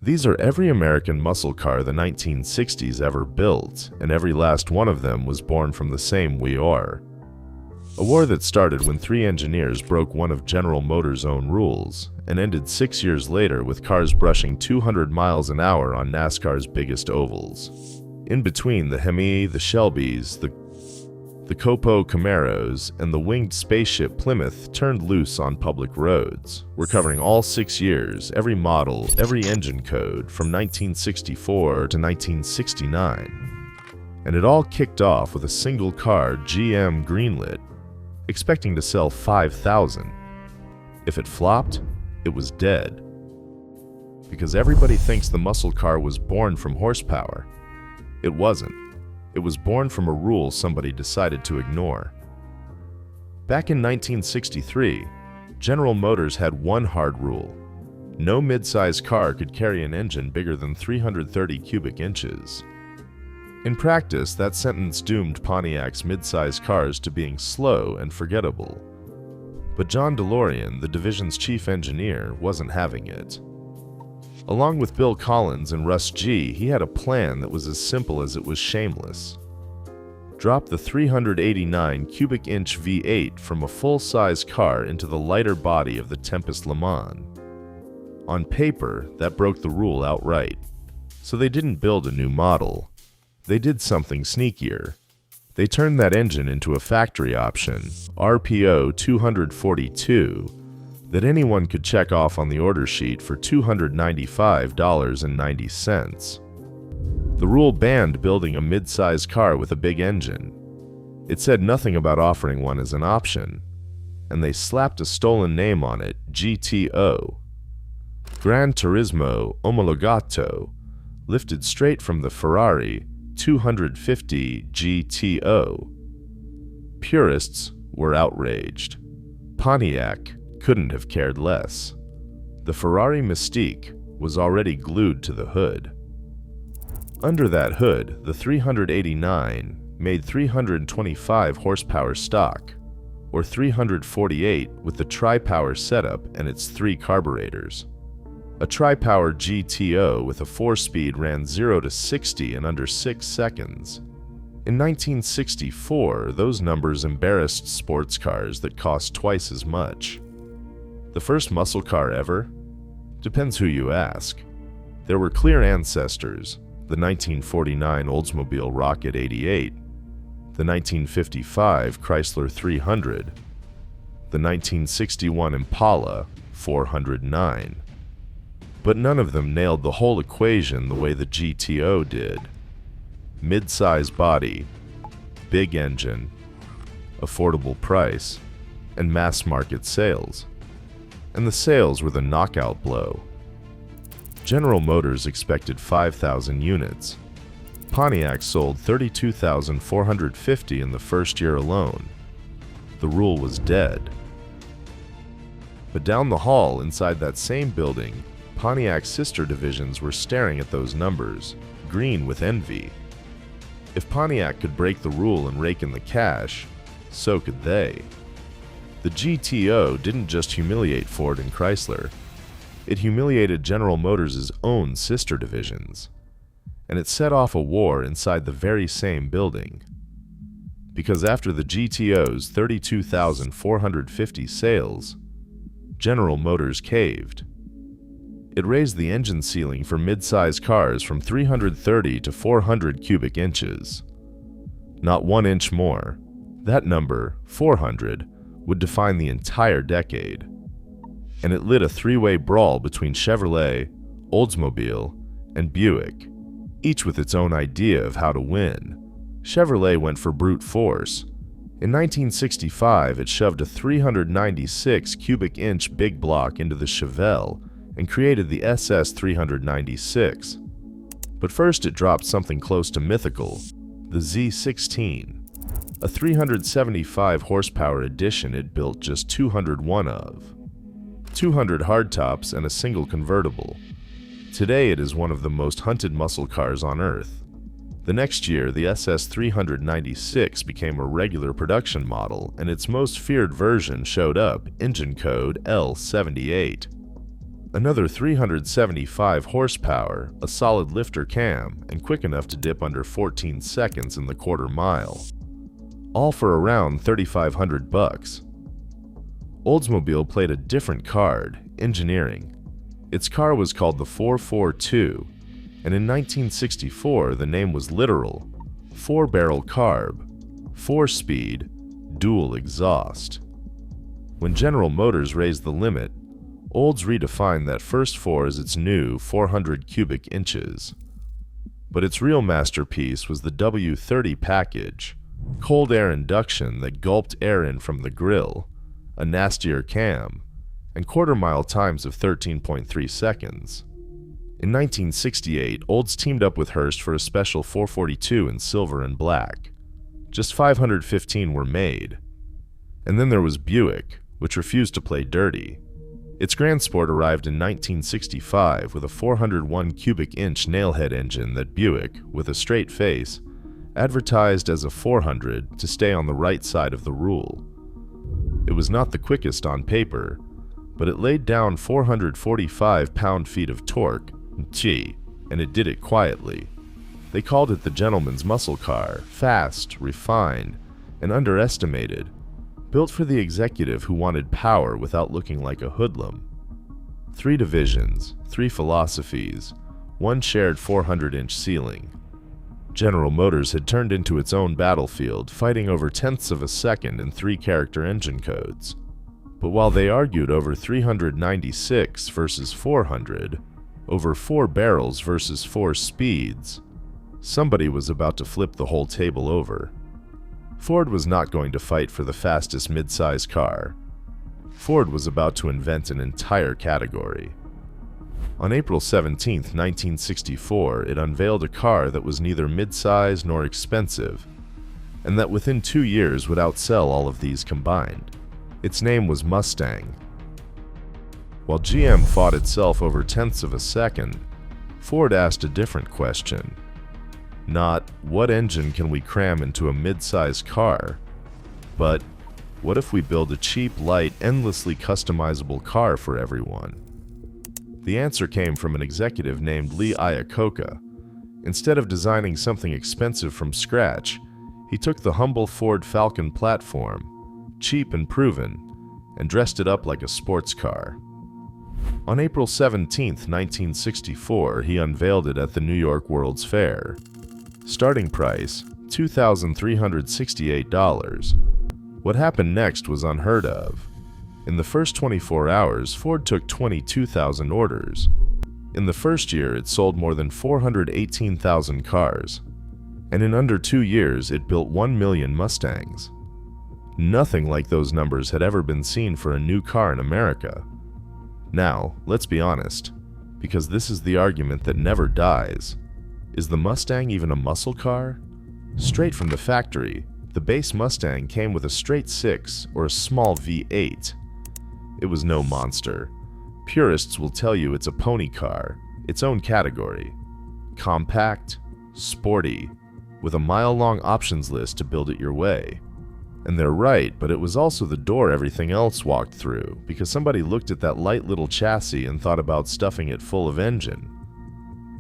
These are every American muscle car the 1960s ever built, and every last one of them was born from the same war. A war that started when 3 engineers broke one of General Motors' own rules, and ended 6 years later with cars brushing 200 miles an hour on NASCAR's biggest ovals. In between, the Hemi, the Shelbys, the Copo Camaros, and the winged spaceship Plymouth turned loose on public roads. We're covering all 6 years, every model, every engine code, from 1964 to 1969. And it all kicked off with a single car GM greenlit, expecting to sell 5,000. If it flopped, it was dead. Because everybody thinks the muscle car was born from horsepower. It wasn't. It was born from a rule somebody decided to ignore. Back in 1963, General Motors had one hard rule. No midsize car could carry an engine bigger than 330 cubic inches. In practice, that sentence doomed Pontiac's midsize cars to being slow and forgettable. But John DeLorean, the division's chief engineer, wasn't having it. Along with Bill Collins and Russ G., he had a plan that was as simple as it was shameless. Drop the 389 cubic inch V8 from a full-size car into the lighter body of the Tempest Le Mans. On paper, that broke the rule outright. So they didn't build a new model. They did something sneakier. They turned that engine into a factory option, RPO 242, that anyone could check off on the order sheet for $295.90. The rule banned building a mid-size car with a big engine. It said nothing about offering one as an option, and they slapped a stolen name on it, GTO. Gran Turismo Omologato, lifted straight from the Ferrari 250 GTO. Purists were outraged. Pontiac couldn't have cared less. The Ferrari Mystique was already glued to the hood. Under that hood, the 389 made 325 horsepower stock, or 348 with the tri-power setup and its 3 carburetors. A tri-power GTO with a 4-speed ran 0 to 60 in under 6 seconds. In 1964, those numbers embarrassed sports cars that cost twice as much. The first muscle car ever? Depends who you ask. There were clear ancestors, the 1949 Oldsmobile Rocket 88, the 1955 Chrysler 300, the 1961 Impala 409. But none of them nailed the whole equation the way the GTO did. Mid-size body, big engine, affordable price, and mass-market sales. And the sales were the knockout blow. General Motors expected 5,000 units. Pontiac sold 32,450 in the first year alone. The rule was dead. But down the hall, inside that same building, Pontiac's sister divisions were staring at those numbers, green with envy. If Pontiac could break the rule and rake in the cash, so could they. The GTO didn't just humiliate Ford and Chrysler. It humiliated General Motors' own sister divisions. And it set off a war inside the very same building. Because after the GTO's 32,450 sales, General Motors caved. It raised the engine ceiling for mid-size cars from 330 to 400 cubic inches. Not 1 inch more. That number, 400, would define the entire decade. And it lit a 3-way brawl between Chevrolet, Oldsmobile, and Buick, each with its own idea of how to win. Chevrolet went for brute force. In 1965, it shoved a 396 cubic inch big block into the Chevelle and created the SS 396. But first it dropped something close to mythical, the Z16, a 375 horsepower edition it built just 201 of. 200 hardtops and a single convertible. Today it is one of the most hunted muscle cars on Earth. The next year, the SS 396 became a regular production model, and its most feared version showed up, engine code L78. Another 375 horsepower, a solid lifter cam, and quick enough to dip under 14 seconds in the quarter mile. All for around $3,500. Oldsmobile played a different card, engineering. Its car was called the 442, and in 1964 the name was literal, 4-barrel carb, 4-speed, dual exhaust. When General Motors raised the limit, Olds redefined that first 4 as its new 400 cubic inches. But its real masterpiece was the W30 package, cold air induction that gulped air in from the grill, a nastier cam, and quarter-mile times of 13.3 seconds. In 1968, Olds teamed up with Hurst for a special 442 in silver and black. Just 515 were made. And then there was Buick, which refused to play dirty. Its Gran Sport arrived in 1965 with a 401 cubic inch nailhead engine that Buick, with a straight face, advertised as a 400 to stay on the right side of the rule. It was not the quickest on paper, but it laid down 445 pound-feet of torque, and it did it quietly. They called it the gentleman's muscle car, fast, refined, and underestimated, built for the executive who wanted power without looking like a hoodlum. 3 divisions, 3 philosophies, 1 shared 400-inch ceiling. General Motors had turned into its own battlefield, fighting over tenths of a second in 3-character engine codes. But while they argued over 396 versus 400, over 4 barrels versus 4 speeds, somebody was about to flip the whole table over. Ford was not going to fight for the fastest midsize car. Ford was about to invent an entire category. On April 17, 1964, it unveiled a car that was neither midsize nor expensive, and that within 2 years would outsell all of these combined. Its name was Mustang. While GM fought itself over tenths of a second, Ford asked a different question. Not, what engine can we cram into a mid-size car, but what if we build a cheap, light, endlessly customizable car for everyone? The answer came from an executive named Lee Iacocca. Instead of designing something expensive from scratch, he took the humble Ford Falcon platform, cheap and proven, and dressed it up like a sports car. On April 17, 1964, he unveiled it at the New York World's Fair. Starting price, $2,368. What happened next was unheard of. In the first 24 hours, Ford took 22,000 orders. In the first year, it sold more than 418,000 cars. And in under 2 years, it built 1 million Mustangs. Nothing like those numbers had ever been seen for a new car in America. Now, let's be honest, because this is the argument that never dies. Is the Mustang even a muscle car? Straight from the factory, the base Mustang came with a straight 6 or a small V8. It was no monster. Purists will tell you it's a pony car, its own category. Compact, sporty, with a mile-long options list to build it your way. And they're right, but it was also the door everything else walked through, because somebody looked at that light little chassis and thought about stuffing it full of engine.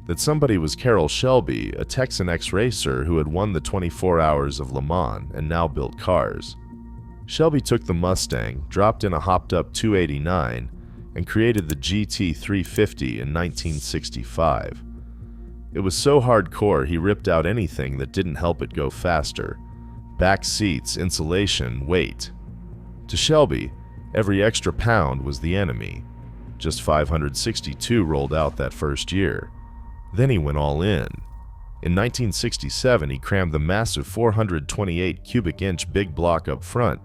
That somebody was Carroll Shelby, a Texan ex-racer who had won the 24 Hours of Le Mans and now built cars. Shelby took the Mustang, dropped in a hopped-up 289, and created the GT 350 in 1965. It was so hardcore he ripped out anything that didn't help it go faster. Back seats, insulation, weight. To Shelby, every extra pound was the enemy. Just 562 rolled out that first year. Then he went all in. In 1967, he crammed the massive 428 cubic inch big block up front,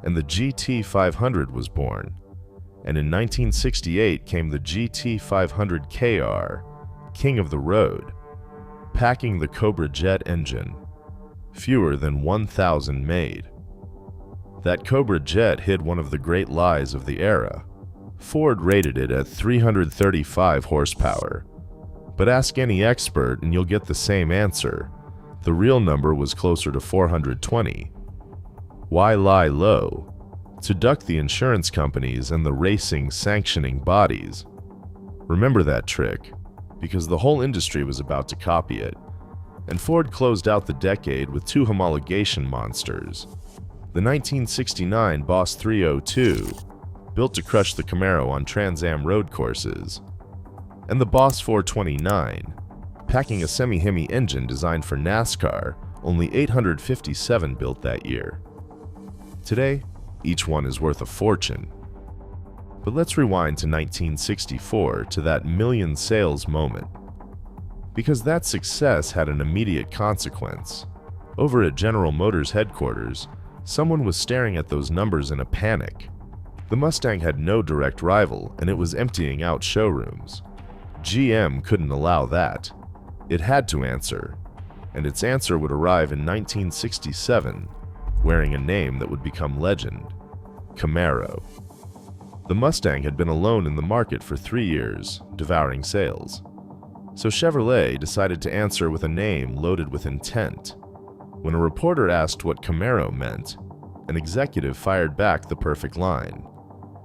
and the GT 500 was born. And in 1968 came the GT 500 KR, king of the road, packing the Cobra jet engine. Fewer than 1,000 made. That Cobra jet hid one of the great lies of the era. Ford rated it at 335 horsepower. But ask any expert and you'll get the same answer. The real number was closer to 420. Why lie low? To duck the insurance companies and the racing sanctioning bodies. Remember that trick, because the whole industry was about to copy it, and Ford closed out the decade with two homologation monsters. The 1969 Boss 302, built to crush the Camaro on Trans Am road courses, and the Boss 429, packing a semi-Hemi engine designed for NASCAR, only 857 built that year. Today, each one is worth a fortune. But let's rewind to 1964 to that million sales moment. Because that success had an immediate consequence. Over at General Motors headquarters, someone was staring at those numbers in a panic. The Mustang had no direct rival, and it was emptying out showrooms. GM couldn't allow that. It had to answer, and its answer would arrive in 1967, wearing a name that would become legend: Camaro. The Mustang had been alone in the market for 3 years, devouring sales. So Chevrolet decided to answer with a name loaded with intent. When a reporter asked what Camaro meant, an executive fired back the perfect line.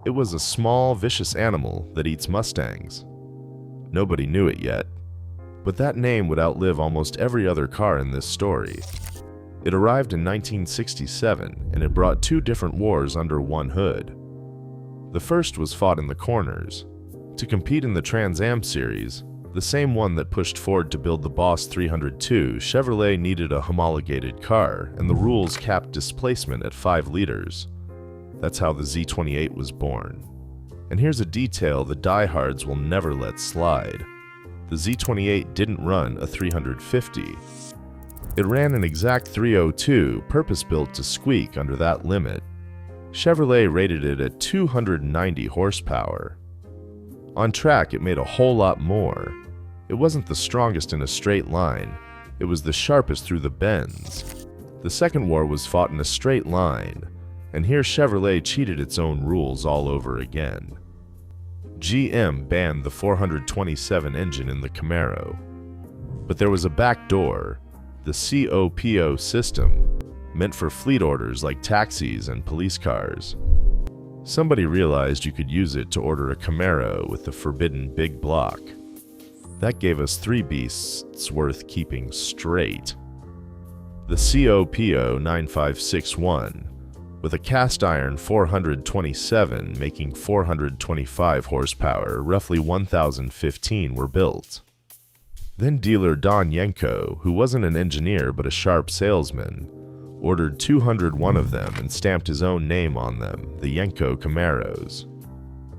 It was a small, vicious animal that eats Mustangs. Nobody knew it yet, but that name would outlive almost every other car in this story. It arrived in 1967, and it brought two different wars under one hood. The first was fought in the corners. To compete in the Trans Am series, the same one that pushed Ford to build the Boss 302, Chevrolet needed a homologated car, and the rules capped displacement at 5 liters. That's how the Z28 was born. And here's a detail the diehards will never let slide. The Z28 didn't run a 350. It ran an exact 302, purpose-built to squeak under that limit. Chevrolet rated it at 290 horsepower. On track, it made a whole lot more. It wasn't the strongest in a straight line. It was the sharpest through the bends. The second war was fought in a straight line, and here Chevrolet cheated its own rules all over again. GM banned the 427 engine in the Camaro. But there was a back door, the COPO system, meant for fleet orders like taxis and police cars. Somebody realized you could use it to order a Camaro with the forbidden big block. That gave us 3 beasts worth keeping straight. The COPO 9561, with a cast iron 427 making 425 horsepower, roughly 1,015 were built. Then dealer Don Yenko, who wasn't an engineer but a sharp salesman, ordered 201 of them and stamped his own name on them, the Yenko Camaros.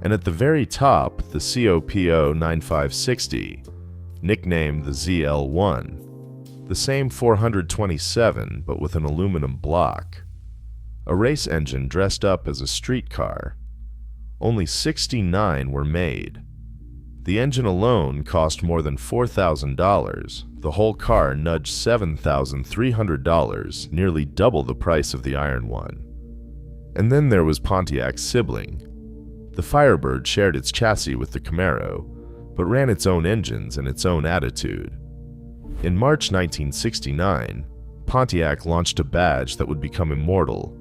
And at the very top, the COPO 9560, nicknamed the ZL1, the same 427 but with an aluminum block. A race engine dressed up as a street car. Only 69 were made. The engine alone cost more than $4,000. The whole car nudged $7,300, nearly double the price of the iron one. And then there was Pontiac's sibling. The Firebird shared its chassis with the Camaro, but ran its own engines and its own attitude. In March 1969, Pontiac launched a badge that would become immortal: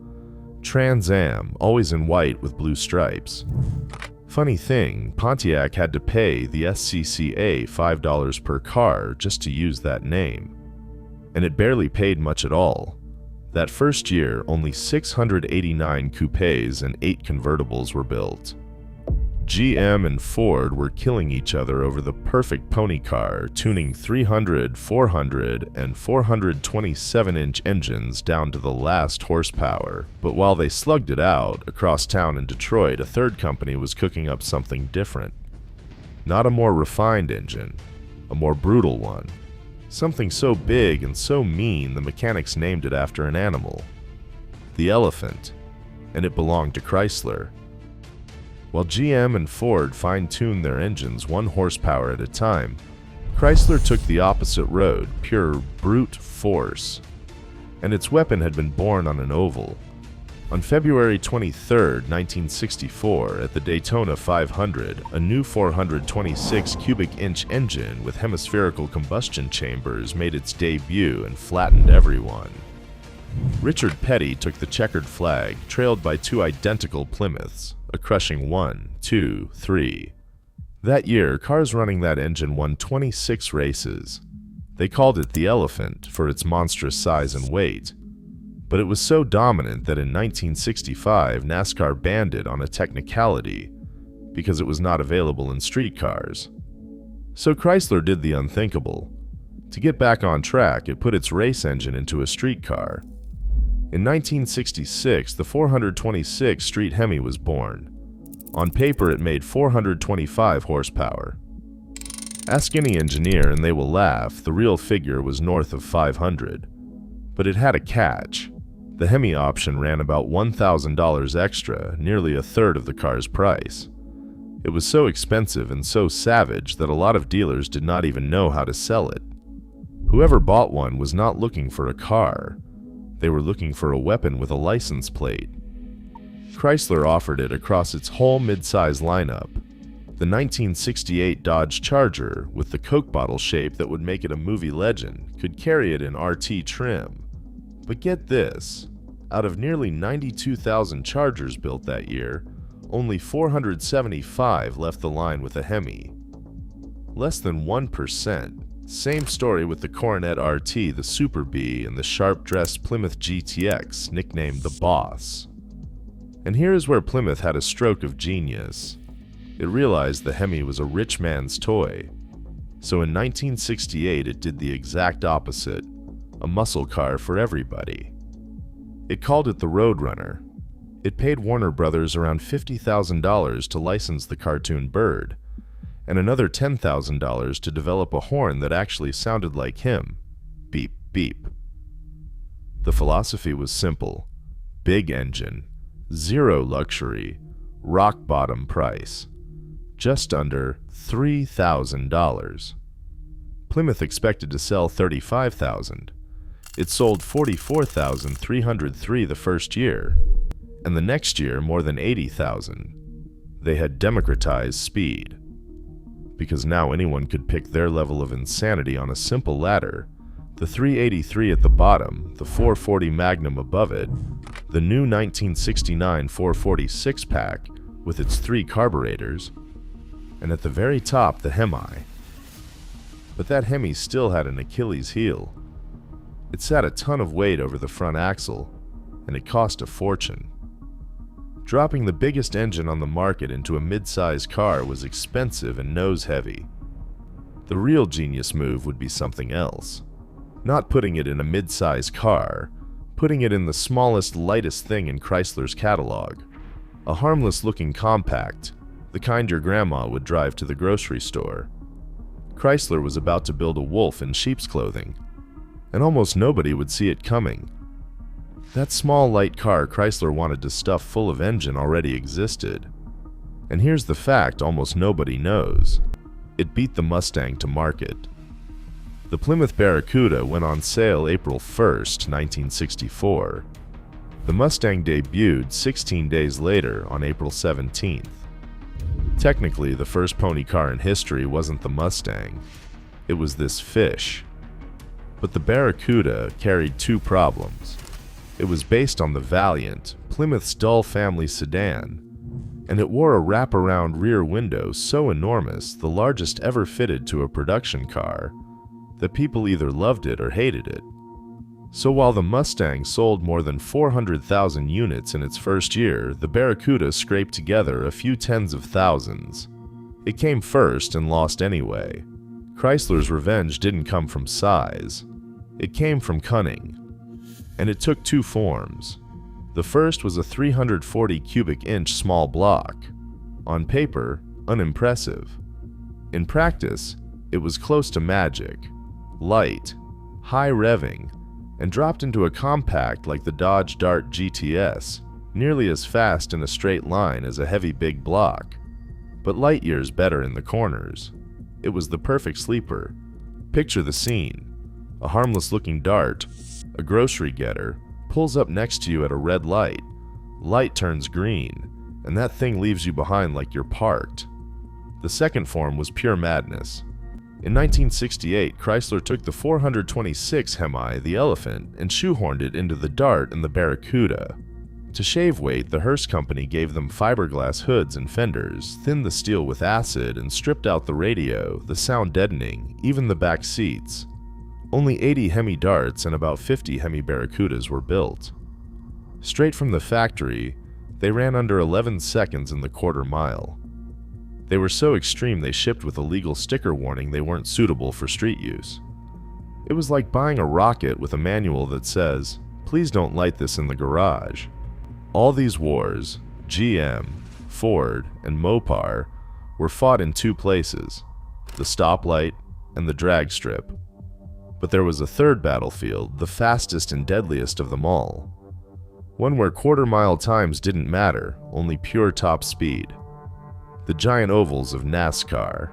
Trans Am, always in white with blue stripes. Funny thing, Pontiac had to pay the SCCA $5 per car just to use that name. And it barely paid much at all. That first year, only 689 coupes and 8 convertibles were built. GM and Ford were killing each other over the perfect pony car, tuning 300, 400, and 427-inch engines down to the last horsepower. But while they slugged it out, across town in Detroit, a third company was cooking up something different. Not a more refined engine, a more brutal one. Something so big and so mean the mechanics named it after an animal. The Elephant, and it belonged to Chrysler. While GM and Ford fine-tuned their engines 1 horsepower at a time, Chrysler took the opposite road, pure brute force. And its weapon had been born on an oval. On February 23, 1964, at the Daytona 500, a new 426 cubic inch engine with hemispherical combustion chambers made its debut and flattened everyone. Richard Petty took the checkered flag, trailed by 2 identical Plymouths, a crushing 1, 2, 3. That year, cars running that engine won 26 races. They called it the Elephant for its monstrous size and weight. But it was so dominant that in 1965, NASCAR banned it on a technicality because it was not available in street cars. So Chrysler did the unthinkable. To get back on track, it put its race engine into a street car. In 1966, the 426 Street Hemi was born. On paper, it made 425 horsepower. Ask any engineer and they will laugh, the real figure was north of 500. But it had a catch. The Hemi option ran about $1,000 extra, nearly a third of the car's price. It was so expensive and so savage that a lot of dealers did not even know how to sell it. Whoever bought one was not looking for a car. They were looking for a weapon with a license plate. Chrysler offered it across its whole midsize lineup. The 1968 Dodge Charger, with the Coke bottle shape that would make it a movie legend, could carry it in RT trim. But get this, out of nearly 92,000 Chargers built that year, only 475 left the line with a Hemi. Less than 1%. Same story with the Coronet RT, the Super B, and the sharp-dressed Plymouth GTX, nicknamed the Boss. And here is where Plymouth had a stroke of genius. It realized the Hemi was a rich man's toy. So in 1968 it did the exact opposite, a muscle car for everybody. It called it the Road Runner. It paid Warner Brothers around $50,000 to license the cartoon bird, and another $10,000 to develop a horn that actually sounded like him. Beep, beep. The philosophy was simple. Big engine, zero luxury, rock-bottom price. Just under $3,000. Plymouth expected to sell 35,000. It sold 44,303 the first year, and the next year more than 80,000. They had democratized speed. Because now anyone could pick their level of insanity on a simple ladder. The 383 at the bottom, the 440 Magnum above it, the new 1969 440 six-pack with its 3 carburetors, and at the very top the Hemi. But that Hemi still had an Achilles heel. It sat a ton of weight over the front axle, and it cost a fortune. Dropping the biggest engine on the market into a mid-size car was expensive and nose-heavy. The real genius move would be something else. Not putting it in a mid-size car, putting it in the smallest, lightest thing in Chrysler's catalog. A harmless-looking compact, the kind your grandma would drive to the grocery store. Chrysler was about to build a wolf in sheep's clothing, and almost nobody would see it coming. That small, light car Chrysler wanted to stuff full of engine already existed. And here's the fact almost nobody knows. It beat the Mustang to market. The Plymouth Barracuda went on sale April 1st, 1964. The Mustang debuted 16 days later on April 17th. Technically, the first pony car in history wasn't the Mustang. It was this fish. But the Barracuda carried 2 problems. It was based on the Valiant, Plymouth's dull family sedan, and it wore a wraparound rear window so enormous, the largest ever fitted to a production car, that people either loved it or hated it. So while the Mustang sold more than 400,000 units in its first year, the Barracuda scraped together a few tens of thousands. It came first and lost anyway. Chrysler's revenge didn't come from size. It came from cunning. And it took 2 forms. The first was a 340 cubic inch small block. On paper, unimpressive. In practice, it was close to magic. Light, high revving, and dropped into a compact like the Dodge Dart GTS, nearly as fast in a straight line as a heavy big block, but light years better in the corners. It was the perfect sleeper. Picture the scene. A harmless-looking Dart, a grocery getter, pulls up next to you at a red light. Light turns green, and that thing leaves you behind like you're parked. The second form was pure madness. In 1968, Chrysler took the 426 Hemi, the Elephant, and shoehorned it into the Dart and the Barracuda. To shave weight, the Hearst company gave them fiberglass hoods and fenders, thinned the steel with acid, and stripped out the radio, the sound deadening, even the back seats. Only 80 Hemi Darts and about 50 Hemi Barracudas were built. Straight from the factory, they ran under 11 seconds in the quarter mile. They were so extreme they shipped with a legal sticker warning they weren't suitable for street use. It was like buying a rocket with a manual that says, "Please don't light this in the garage." All these wars, GM, Ford, and Mopar, were fought in two places, the stoplight and the drag strip. But there was a third battlefield, the fastest and deadliest of them all. One where quarter-mile times didn't matter, only pure top speed. The giant ovals of NASCAR.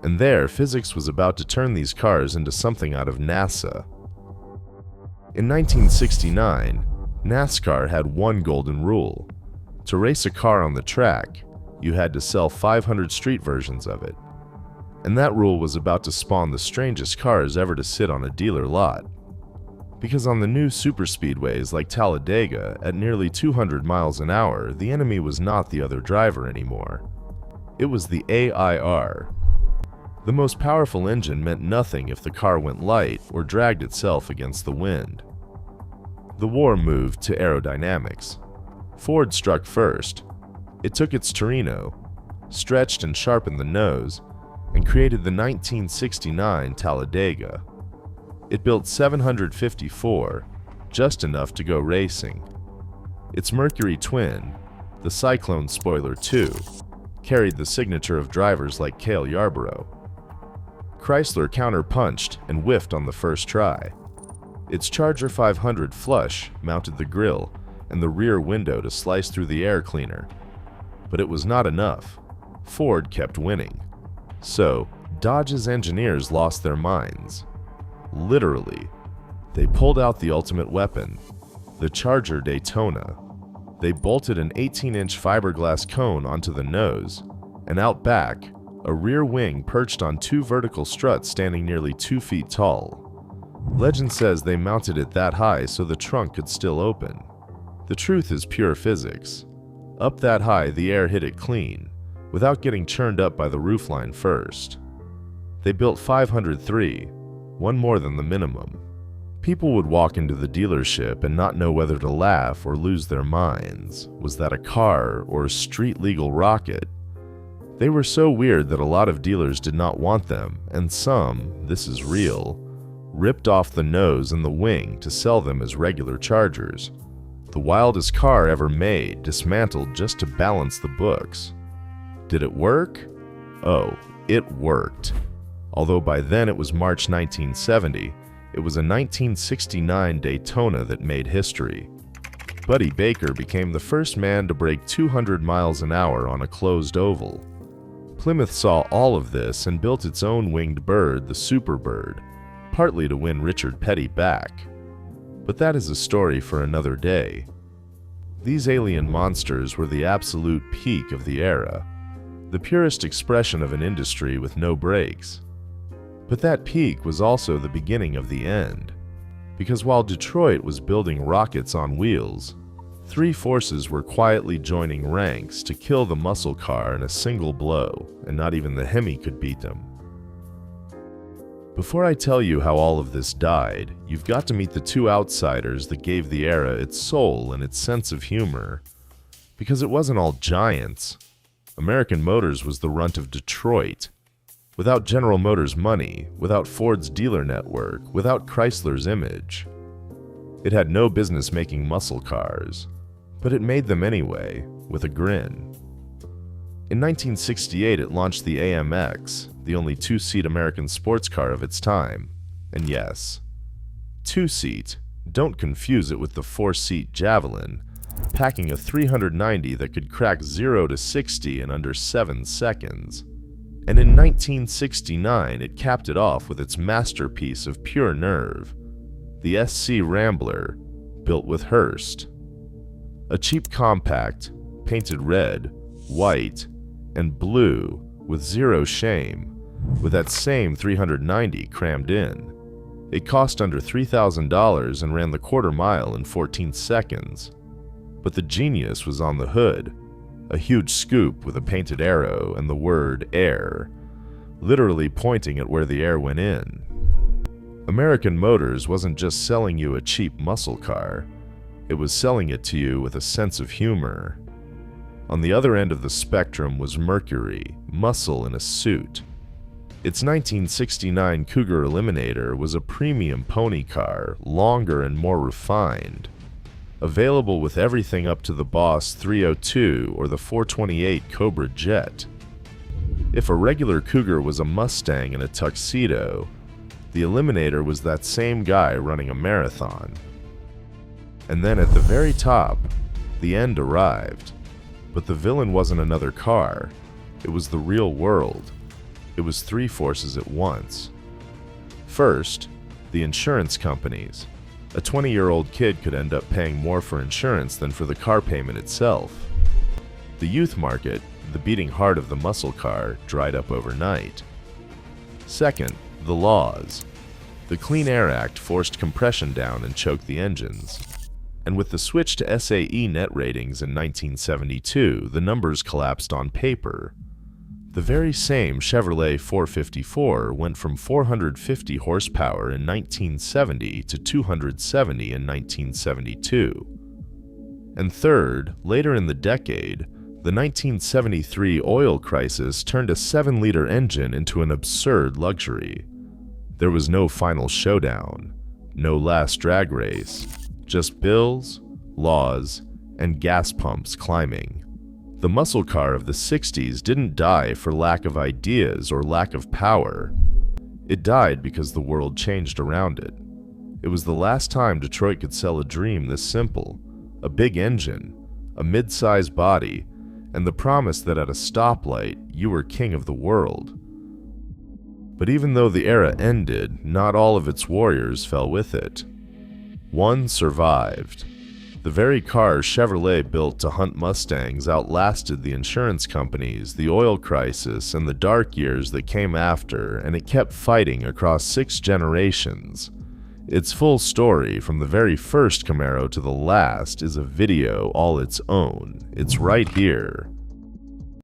And there, physics was about to turn these cars into something out of NASA. In 1969, NASCAR had one golden rule. To race a car on the track, you had to sell 500 street versions of it. And that rule was about to spawn the strangest cars ever to sit on a dealer lot. Because on the new superspeedways like Talladega, at nearly 200 miles an hour, the enemy was not the other driver anymore. It was the AIR. The most powerful engine meant nothing if the car went light or dragged itself against the wind. The war moved to aerodynamics. Ford struck first. It took its Torino, stretched and sharpened the nose, and created the 1969 Talladega. It built 754, just enough to go racing. Its Mercury twin, the Cyclone Spoiler 2, carried the signature of drivers like Cale Yarborough. Chrysler counter-punched and whiffed on the first try. Its Charger 500 Flush mounted the grille and the rear window to slice through the air cleaner. But it was not enough. Ford kept winning. So, Dodge's engineers lost their minds. Literally. They pulled out the ultimate weapon, the Charger Daytona. They bolted an 18-inch fiberglass cone onto the nose, and out back, a rear wing perched on two vertical struts standing nearly 2 feet tall. Legend says they mounted it that high so the trunk could still open. The truth is pure physics. Up that high, the air hit it clean, without getting churned up by the roofline first. They built 503, one more than the minimum. People would walk into the dealership and not know whether to laugh or lose their minds. Was that a car or a street-legal rocket? They were so weird that a lot of dealers did not want them, and some, this is real, ripped off the nose and the wing to sell them as regular Chargers. The wildest car ever made, dismantled just to balance the books. Did it work? Oh, it worked. Although by then it was March 1970, it was a 1969 Daytona that made history. Buddy Baker became the first man to break 200 miles an hour on a closed oval. Plymouth saw all of this and built its own winged bird, the Superbird, partly to win Richard Petty back. But that is a story for another day. These alien monsters were the absolute peak of the era, the purest expression of an industry with no brakes. But that peak was also the beginning of the end, because while Detroit was building rockets on wheels, three forces were quietly joining ranks to kill the muscle car in a single blow, and not even the Hemi could beat them. Before I tell you how all of this died, you've got to meet the two outsiders that gave the era its soul and its sense of humor. Because it wasn't all giants. American Motors was the runt of Detroit. Without General Motors' money, without Ford's dealer network, without Chrysler's image. It had no business making muscle cars, but it made them anyway, with a grin. In 1968, it launched the AMX, the only two-seat American sports car of its time. And yes, two-seat, don't confuse it with the four-seat Javelin, packing a 390 that could crack 0 to 60 in under 7 seconds. And in 1969, it capped it off with its masterpiece of pure nerve, the SC Rambler, built with Hearst. A cheap compact, painted red, white, and blue with zero shame, with that same 390 crammed in. It cost under $3,000 and ran the quarter mile in 14 seconds. But the genius was on the hood, a huge scoop with a painted arrow and the word air, literally pointing at where the air went in. American Motors wasn't just selling you a cheap muscle car, it was selling it to you with a sense of humor. On the other end of the spectrum was Mercury, muscle in a suit. Its 1969 Cougar Eliminator was a premium pony car, longer and more refined, available with everything up to the Boss 302 or the 428 Cobra Jet. If a regular Cougar was a Mustang in a tuxedo, the Eliminator was that same guy running a marathon. And then at the very top, the end arrived. But the villain wasn't another car, it was the real world. It was three forces at once. First, the insurance companies. A 20-year-old kid could end up paying more for insurance than for the car payment itself. The youth market, the beating heart of the muscle car, dried up overnight. Second, the laws. The Clean Air Act forced compression down and choked the engines. And with the switch to SAE net ratings in 1972, the numbers collapsed on paper. The very same Chevrolet 454 went from 450 horsepower in 1970 to 270 in 1972. And third, later in the decade, the 1973 oil crisis turned a 7-liter engine into an absurd luxury. There was no final showdown, no last drag race, just bills, laws, and gas pumps climbing. The muscle car of the 60s didn't die for lack of ideas or lack of power. It died because the world changed around it. It was the last time Detroit could sell a dream this simple: a big engine, a mid-size body, and the promise that at a stoplight you were king of the world. But even though the era ended, not all of its warriors fell with it. One survived. The very cars Chevrolet built to hunt Mustangs outlasted the insurance companies, the oil crisis, and the dark years that came after, and it kept fighting across 6 generations. Its full story, from the very first Camaro to the last, is a video all its own. It's right here.